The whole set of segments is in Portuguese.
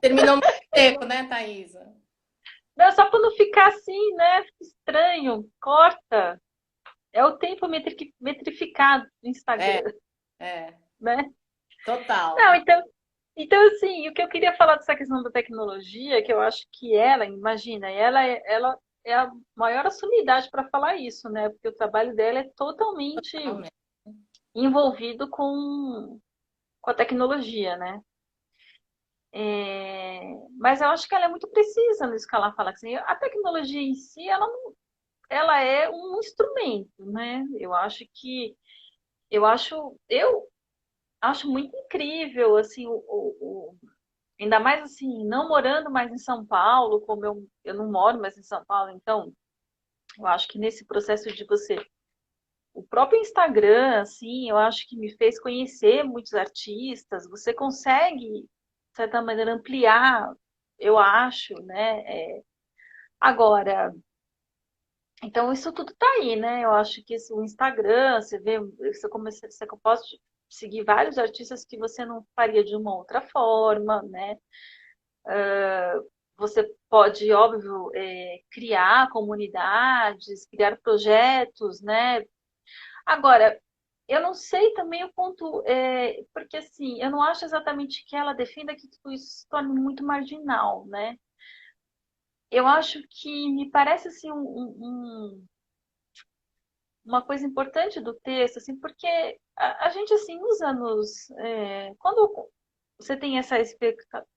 Terminou muito seco, né, Thaisa? Não, só para não ficar assim, né? Estranho, corta. É o tempo metrificado do É, Instagram, é, né? Não, total. então assim, o que eu queria falar dessa questão da tecnologia, que eu acho que ela, imagina, ela é a maior sumidade para falar isso, né? Porque o trabalho dela é totalmente Totalmente. envolvido com a tecnologia, né? Mas eu acho que ela é muito precisa nisso que ela fala. Assim, a tecnologia em si, ela é um instrumento, né? Eu acho muito incrível, assim, ainda mais assim, não morando mais em São Paulo, como eu não moro mais em São Paulo, então eu acho que nesse processo de você, o próprio Instagram, assim, eu acho que me fez conhecer muitos artistas, você consegue, de certa maneira, ampliar, eu acho, né? Agora, então isso tudo tá aí, né? Eu acho que o Instagram, você vê, você pode seguir vários artistas que você não faria de uma outra forma, né? Você pode, óbvio, criar comunidades, criar projetos, né? Agora, eu não sei também o ponto, porque assim, eu não acho exatamente que ela defenda que tudo isso se torne muito marginal, né? Eu acho que me parece assim uma coisa importante do texto, assim, porque a gente assim nos anos, quando você tem essa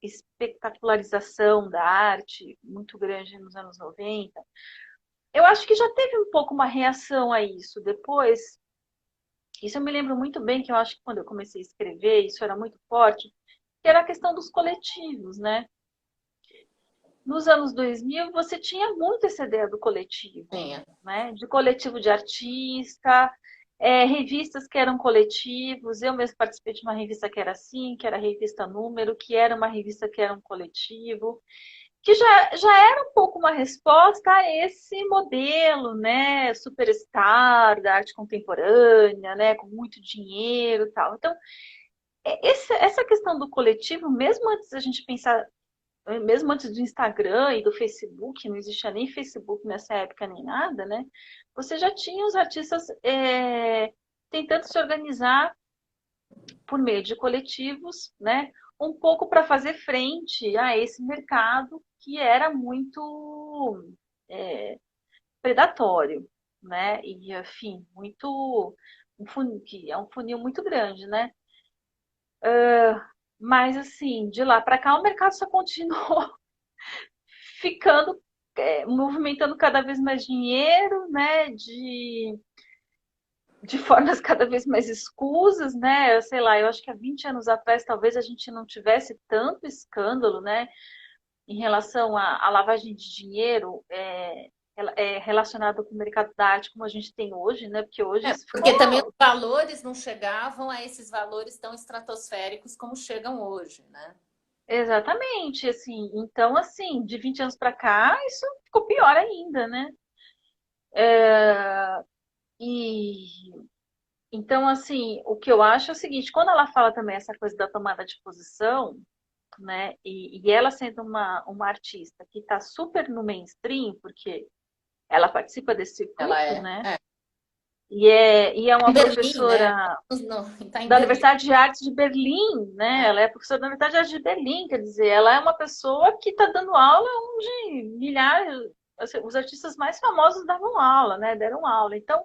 espetacularização da arte muito grande nos anos 90. Eu acho que já teve um pouco uma reação a isso. Depois, isso eu me lembro muito bem que eu acho que quando eu comecei a escrever, isso era muito forte, que era a questão dos coletivos, né? Nos anos 2000, você tinha muito essa ideia do coletivo, Sim. né? De coletivo de artista, revistas que eram coletivos. Eu mesmo participei de uma revista que era assim, que era a revista Número, que era uma revista que era um coletivo, que já era um pouco uma resposta a esse modelo, né, superstar da arte contemporânea, né, com muito dinheiro e tal. Então, essa questão do coletivo, mesmo antes da gente pensar, mesmo antes do Instagram e do Facebook, não existia nem Facebook nessa época nem nada, né, você já tinha os artistas tentando se organizar por meio de coletivos, né, um pouco para fazer frente a esse mercado que era muito predatório, né? E, enfim, muito um funil, que é um funil muito grande, né? Mas assim, de lá para cá o mercado só continuou ficando, movimentando cada vez mais dinheiro, né? De formas cada vez mais escusas, né? Eu sei lá, eu acho que há 20 anos atrás talvez a gente não tivesse tanto escândalo, né? Em relação à lavagem de dinheiro relacionada com o mercado da arte como a gente tem hoje, né? Porque hoje É, isso ficou. porque também os valores não chegavam a esses valores tão estratosféricos como chegam hoje, né? Exatamente, assim. Então, assim, de 20 anos para cá, isso ficou pior ainda, né? E então, assim, o que eu acho é o seguinte, quando ela fala também essa coisa da tomada de posição, né? E ela sendo uma artista que está super no mainstream, porque ela participa desse Ela circuito, é. né? É. E é Em uma Berlim, né? professora Está em da Berlim. Universidade de Artes de Berlim, né? É. Ela é professora da Universidade de Artes de Berlim, quer dizer, ela é uma pessoa que está dando aula onde milhares, assim, os artistas mais famosos davam aula, né? Deram aula. Então,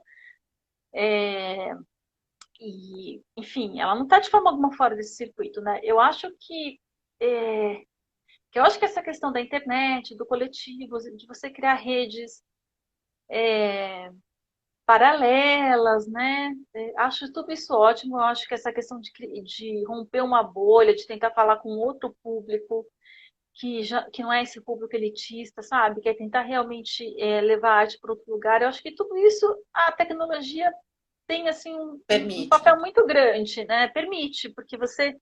enfim, ela não está de forma alguma fora desse circuito, né? Eu acho que essa questão da internet, do coletivo, de você criar redes paralelas, né? Acho tudo isso ótimo. Eu acho que essa questão de romper uma bolha, de tentar falar com outro público que não é esse público elitista, sabe? Que é tentar realmente levar a arte para outro lugar. Eu acho que tudo isso a tecnologia tem assim um Permite. papel muito grande, né? Permite, porque você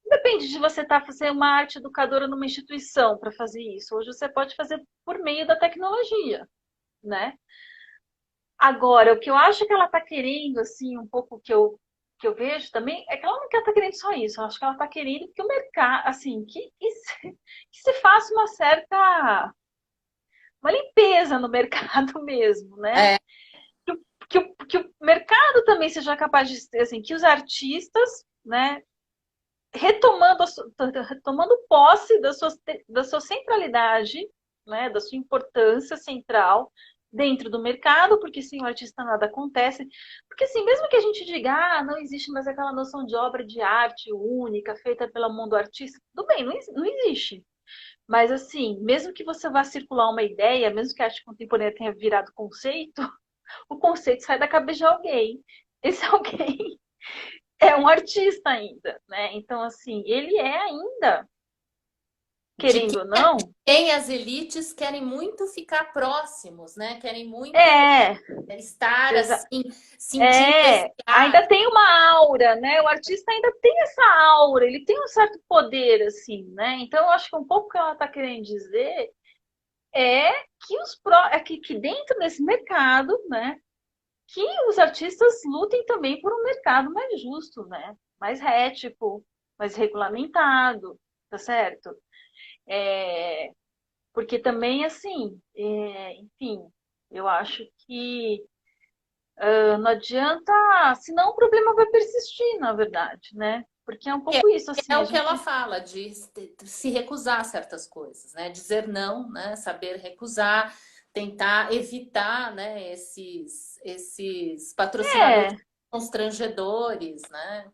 depende de você estar fazendo uma arte educadora numa instituição para fazer isso. Hoje você pode fazer por meio da tecnologia, né? Agora, o que eu acho que ela está querendo, assim, um pouco que eu que eu vejo também é que ela não quer estar querendo só isso. Eu acho que ela está querendo que o mercado, assim, que se faça uma limpeza no mercado mesmo, né? É, Que o mercado também seja capaz de, assim, que os artistas, né, retomando posse da sua centralidade, né, da sua importância central dentro do mercado, porque sem o artista nada acontece. Porque assim, mesmo que a gente diga, não existe mais aquela noção de obra de arte única, feita pela mão do artista, tudo bem, não existe. Mas assim, mesmo que você vá circular uma ideia, mesmo que a arte contemporânea tenha virado conceito, o conceito sai da cabeça de alguém. Esse alguém é um artista ainda, né? Então, assim, ele é ainda, de querendo ou não, quem as elites querem muito ficar próximos, né? Querem muito é, estar assim, sentindo esse ainda ar. tem uma aura, né? O artista ainda tem essa aura, ele tem um certo poder, assim, né? Então, eu acho que um pouco o que ela está querendo dizer é que dentro desse mercado, né? Que os artistas lutem também por um mercado mais justo, né? Mais ético, mais regulamentado, tá certo? É, porque também, assim, enfim, eu acho que não adianta, senão o problema vai persistir, na verdade, né? Porque é um pouco isso, É assim, a o que ela gente. fala, de se recusar a certas coisas, né? Dizer não, né? Saber recusar, tentar evitar, né? Esses patrocinadores É. constrangedores, né?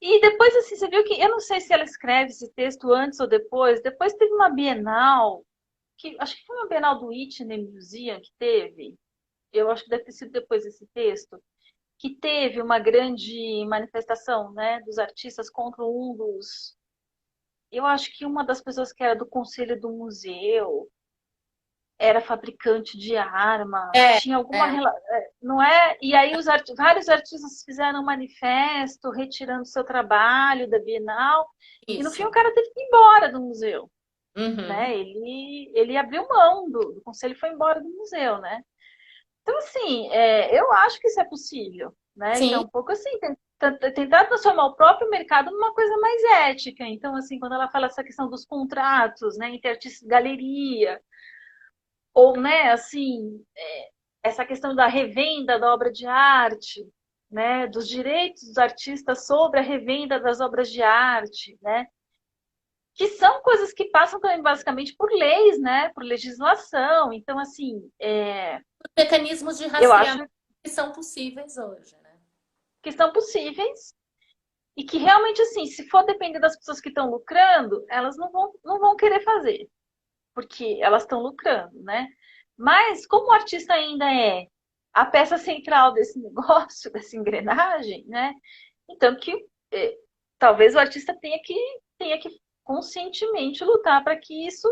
E depois, assim, você viu que, eu não sei se ela escreve esse texto antes ou depois teve uma Bienal, que acho que foi uma Bienal do Whitney Museum que teve, eu acho que deve ter sido depois desse texto, que teve uma grande manifestação, né, dos artistas contra um dos. Eu acho que uma das pessoas que era do conselho do museu era fabricante de arma, É, tinha alguma é, relação, não é? E aí vários artistas fizeram um manifesto retirando seu trabalho da Bienal, e no fim o isso. cara teve que ir embora do museu, Uhum. né? Ele abriu mão do conselho e foi embora do museu, né? Então, assim, eu acho que isso é possível, né? Que é Sim, um pouco assim, tentar transformar o próprio mercado numa coisa mais ética. Então, assim, quando ela fala essa questão dos contratos, né, entre artista e galeria, ou, né, assim, essa questão da revenda da obra de arte, né, dos direitos dos artistas sobre a revenda das obras de arte, né, que são coisas que passam também basicamente por leis, né, por legislação. Então, assim, mecanismos de eu rastreamento acho que são possíveis hoje, né? que são possíveis e que realmente, assim, se for depender das pessoas que estão lucrando, elas não vão querer fazer, porque elas estão lucrando, né? Mas como o artista ainda é a peça central desse negócio, dessa engrenagem, né? Então que talvez o artista tenha que conscientemente lutar para que isso,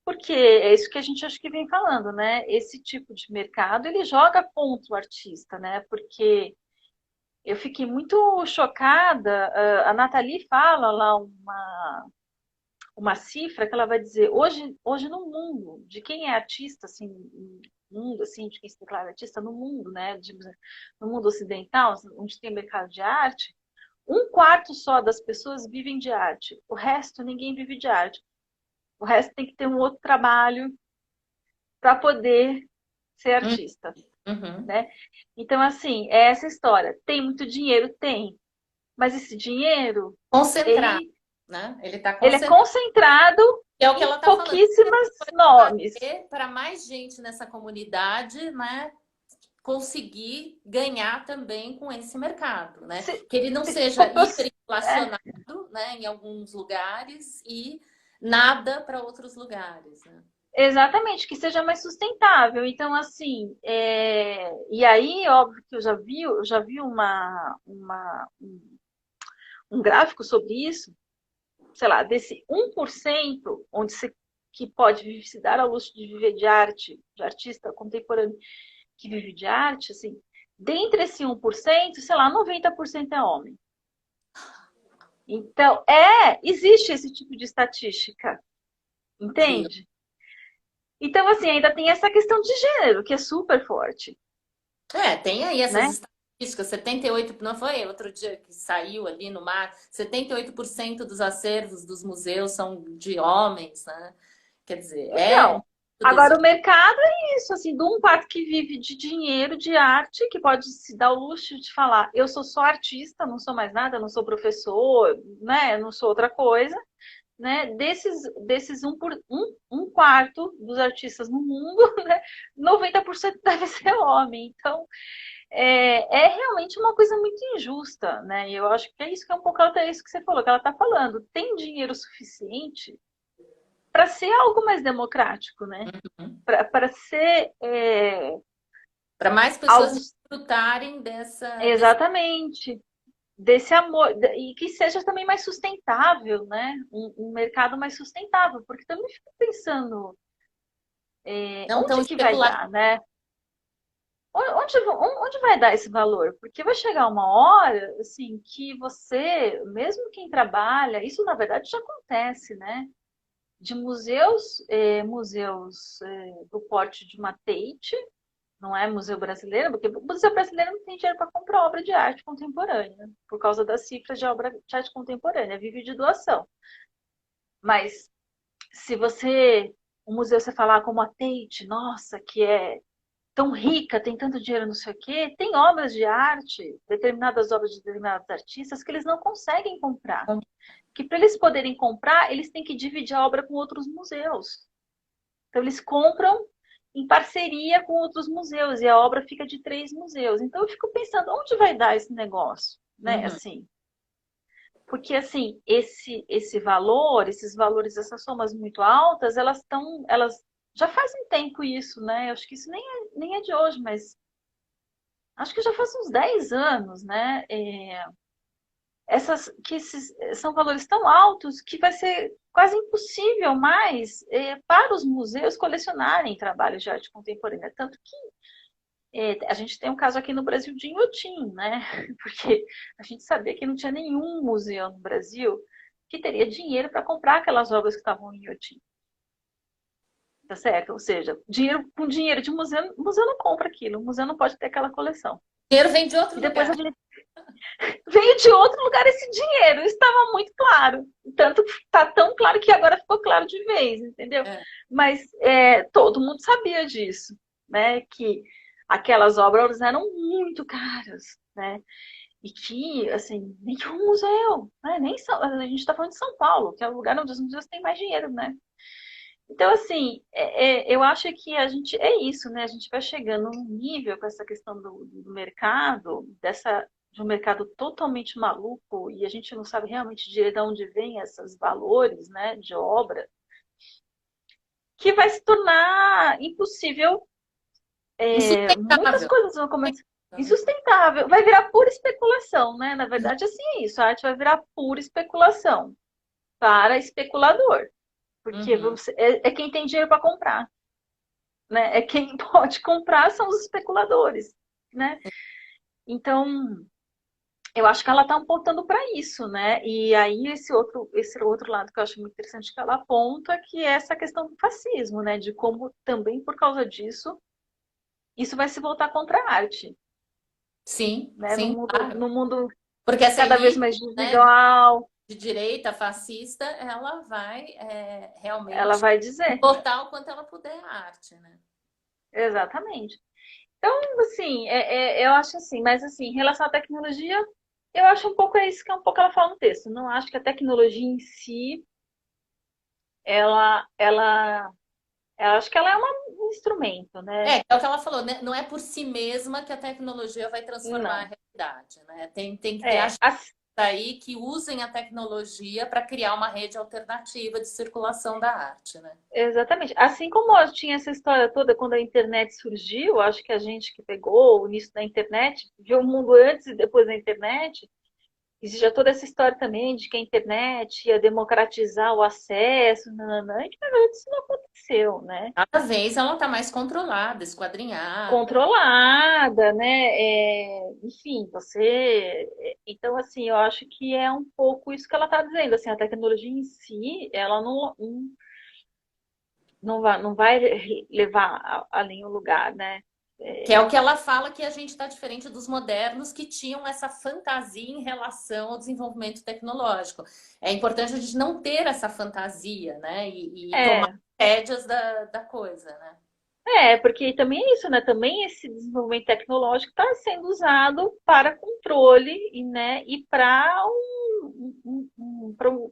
porque é isso que a gente acho que vem falando, né? Esse tipo de mercado ele joga contra o artista, né? Porque eu fiquei muito chocada. A Nathalie fala lá uma cifra que ela vai dizer hoje no mundo, de quem é artista, assim, no mundo, assim, de quem se declara artista no mundo, né? No mundo ocidental, onde tem mercado de arte, um quarto só das pessoas vivem de arte. O resto, ninguém vive de arte. O resto tem que ter um outro trabalho para poder ser artista, Uhum. né? Então, assim, é essa história. Tem muito dinheiro? Tem. Mas esse dinheiro, Concentrar, ele, né? Ele está ele é concentrado, concentrado que é o que ela em está falando. pouquíssimas nomes. Para mais gente nessa comunidade, né? Conseguir ganhar também com esse mercado, né? Se, Que ele não se seja for hiperinflacionado, né, em alguns lugares e nada para outros lugares, né? exatamente, que seja mais sustentável. Então, assim, e aí, óbvio que eu já vi um gráfico sobre isso, sei lá, desse 1% onde se, que pode se dar ao luxo de viver de arte, de artista contemporâneo que vive de arte, assim, dentre esse 1%, sei lá, 90% é homem. Então, existe esse tipo de estatística, Incrível. entende? Então, assim, ainda tem essa questão de gênero, que é super forte, É, tem aí essas né? estatísticas estatística, 78, não foi outro dia que saiu ali no mar, 78% dos acervos dos museus são de homens, né? Quer dizer, é Então, muito agora o desigual. mercado é isso, assim, de um quarto que vive de dinheiro, de arte, que pode se dar o luxo de falar, eu sou só artista, não sou mais nada, não sou professor, né, não sou outra coisa, né, desses um quarto dos artistas no mundo, né, 90% deve ser homem, então é realmente uma coisa muito injusta, né, e eu acho que é isso que é um pouco é isso que você falou, que ela está falando, tem dinheiro suficiente para ser algo mais democrático, né? Uhum. Para ser Para mais pessoas algo desfrutarem desse. exatamente desse amor e que seja também mais sustentável, né? Um mercado mais sustentável, porque também fico pensando Não tão onde que vai especulativo. dar, né? Onde vai dar esse valor? Porque vai chegar uma hora, assim, que você, mesmo quem trabalha, isso na verdade já acontece, né? De museus do porte de uma Tate, não é museu brasileiro, porque o museu brasileiro não tem dinheiro para comprar obra de arte contemporânea, por causa das cifras de obra de arte contemporânea, vive de doação. Mas se o museu você falar como a Tate, nossa, que é tão rica, tem tanto dinheiro, não sei o quê, tem obras de arte, determinadas obras de determinados artistas que eles não conseguem comprar. Que para eles poderem comprar, eles têm que dividir a obra com outros museus. Então, eles compram em parceria com outros museus e a obra fica de 3 museus. Então, eu fico pensando, onde vai dar esse negócio? Né? Uhum. Assim, porque, assim, esse valor, esses valores, essas somas muito altas, elas já fazem tempo isso, né? Eu acho que isso nem é de hoje, mas acho que já faz uns 10 anos, né? São valores tão altos que vai ser quase impossível mais para os museus colecionarem trabalhos de arte contemporânea. Tanto que a gente tem um caso aqui no Brasil de Inhotim, né? Porque a gente sabia que não tinha nenhum museu no Brasil que teria dinheiro para comprar aquelas obras que estavam em Inhotim. Tá certo? Ou seja, com dinheiro de museu, o museu não compra aquilo, o museu não pode ter aquela coleção. O dinheiro vem de outro E depois a lugar. gente veio de outro lugar esse dinheiro. Isso estava muito claro. Tanto está tão claro que agora ficou claro de vez, entendeu? É. Mas todo mundo sabia disso, né? Que aquelas obras eram muito caras, né? E que, assim, nenhum museu, né? A gente está falando de São Paulo, que é o lugar onde os museus têm mais dinheiro, né? Então, assim, eu acho que a gente é isso, né? A gente vai chegando num nível com essa questão do mercado, de um mercado totalmente maluco, e a gente não sabe realmente de onde vem esses valores, né, de obra, que vai se tornar impossível. Muitas Insustentável. coisas vão começar insustentável, vai virar pura especulação, né? Na verdade, assim é isso. A arte vai virar pura especulação para especulador, porque Uhum. é quem tem dinheiro para comprar. Né? É quem pode comprar são os especuladores, né? Então, eu acho que ela está apontando para isso, né? E aí esse outro lado que eu acho muito interessante que ela aponta, que é essa questão do fascismo, né? De como também por causa disso isso vai se voltar contra a arte, Sim, né? sim, claro. No mundo Porque essa cada vez elite, mais né, desigual, de direita fascista, ela vai ela realmente vai dizer, botar o quanto ela puder a arte, né? exatamente. Então, assim, eu acho assim, mas assim, em relação à tecnologia, eu acho um pouco isso que é um pouco ela fala no texto. Não acho que a tecnologia em si, ela, ela, eu acho que ela é um instrumento, né? É o que ela falou, né? Não é por si mesma que a tecnologia vai transformar a Não. realidade, né? Tem que ter É, agentes aí que usem a tecnologia para criar uma rede alternativa de circulação da arte, né? exatamente. Assim como eu tinha essa história toda quando a internet surgiu, acho que a gente que pegou o início da internet, viu o mundo antes e depois da internet, existe já toda essa história também de que a internet ia democratizar o acesso, nananã, e que na verdade isso não aconteceu, né? Cada vez ela está mais controlada, esquadrinhada. Controlada, né? Enfim, Então, assim, eu acho que é um pouco isso que ela está dizendo. Assim, a tecnologia em si, ela não vai levar a nenhum lugar, né? Que é o que ela fala, que a gente está diferente dos modernos que tinham essa fantasia em relação ao desenvolvimento tecnológico. É importante a gente não ter essa fantasia, né? E tomar É, rédeas da coisa, né? porque também é isso, né? Também esse desenvolvimento tecnológico está sendo usado para controle e, né, e para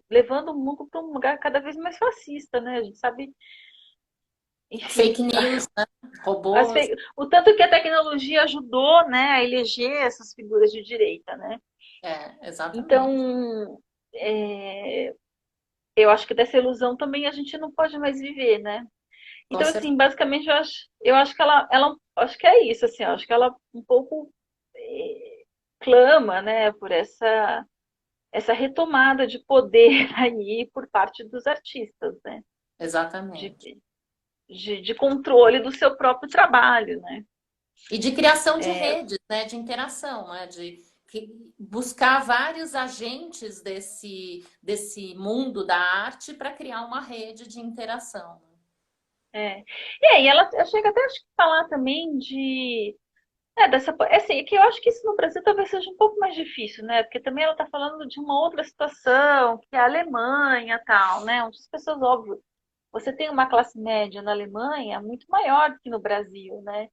levando o mundo para um lugar cada vez mais fascista, né? A gente sabe, enfim, Fake news, né? Robôs. o tanto que a tecnologia ajudou, né, a eleger essas figuras de direita, né? É, exatamente. Então, é, eu acho que dessa ilusão também a gente não pode mais viver, né? Com Então, assim, certeza. basicamente, eu acho que acho que é isso, assim, eu acho que ela um pouco clama, né, por essa retomada de poder aí por parte dos artistas, né, de, Exatamente. de controle do seu próprio trabalho, né. E de criação de redes, né? De interação, né? Buscar vários agentes desse mundo da arte para criar uma rede de interação. É. E aí ela chega até acho que falar também dessa, assim, é que eu acho que isso no Brasil talvez seja um pouco mais difícil, né? Porque também ela está falando de uma outra situação, que é a Alemanha, tal, né? Onde as pessoas, óbvio, você tem uma classe média na Alemanha muito maior do que no Brasil, né?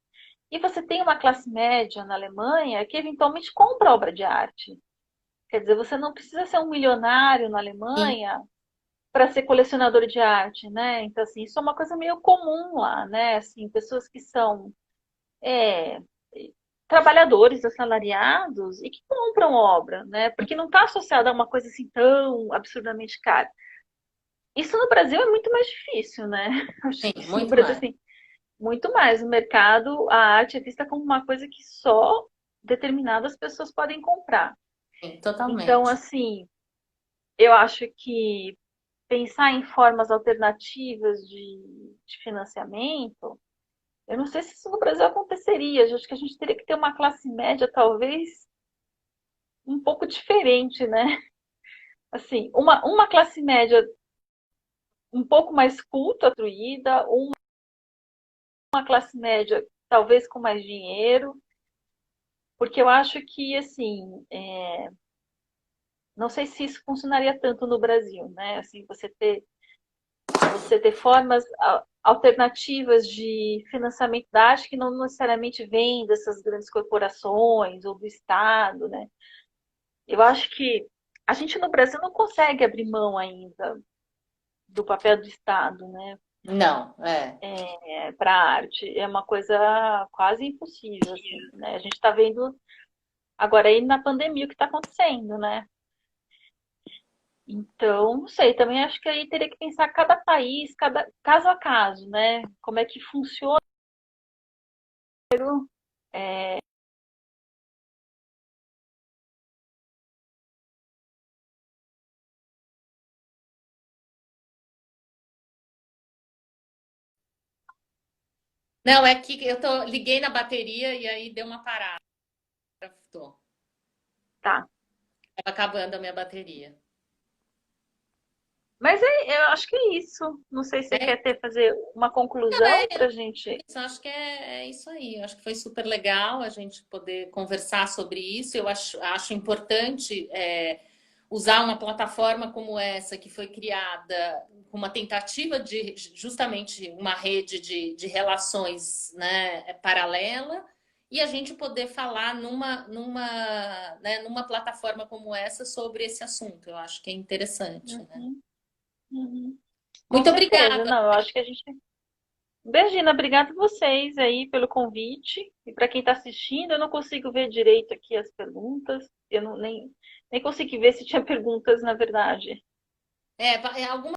E você tem uma classe média na Alemanha que eventualmente compra obra de arte. Quer dizer, você não precisa ser um milionário na Sim, Alemanha para ser colecionador de arte, né? Então, assim, isso é uma coisa meio comum lá, né? Assim, pessoas que são é, trabalhadores assalariados e que compram obra, né? Porque não está associada a uma coisa assim tão absurdamente cara. Isso no Brasil é muito mais difícil, né? Acho sim, que isso no muito Brasil, mais. assim, muito mais. No mercado, a arte é vista como uma coisa que só determinadas pessoas podem comprar. Sim, Então, totalmente. assim, eu acho que pensar em formas alternativas de financiamento, eu não sei se isso no Brasil aconteceria. Eu acho que a gente teria que ter uma classe média, talvez, um pouco diferente, né? Assim, uma classe média um pouco mais culta, instruída, uma classe média talvez com mais dinheiro, porque eu acho que, assim, não sei se isso funcionaria tanto no Brasil, né? Assim, você ter formas alternativas de financiamento da arte que não necessariamente vêm dessas grandes corporações ou do Estado, né? Eu acho que a gente no Brasil não consegue abrir mão ainda do papel do Estado, né? Não, é. Para a arte. É uma coisa quase impossível, assim, né? A gente está vendo agora aí na pandemia o que está acontecendo, né? Então, não sei, também acho que aí teria que pensar cada país, cada caso a caso, né? Como é que funciona. Não, é que liguei na bateria e aí deu uma parada. Tô. Tá. Tava acabando a minha bateria. Mas eu acho que é isso. Não sei se você É, quer fazer uma não, conclusão para a gente. isso, acho que é isso aí. Eu acho que foi super legal a gente poder conversar sobre isso. Eu acho importante usar uma plataforma como essa, que foi criada com uma tentativa de justamente uma rede de relações, né, paralela, e a gente poder falar numa plataforma como essa sobre esse assunto. Eu acho que é interessante, né? Uhum, uhum. Com Muito certeza. obrigada. Não, eu acho que a gente. Regina, obrigado a vocês aí pelo convite. E para quem está assistindo, eu não consigo ver direito aqui as perguntas. Eu não, nem consegui ver se tinha perguntas, na verdade. Algumas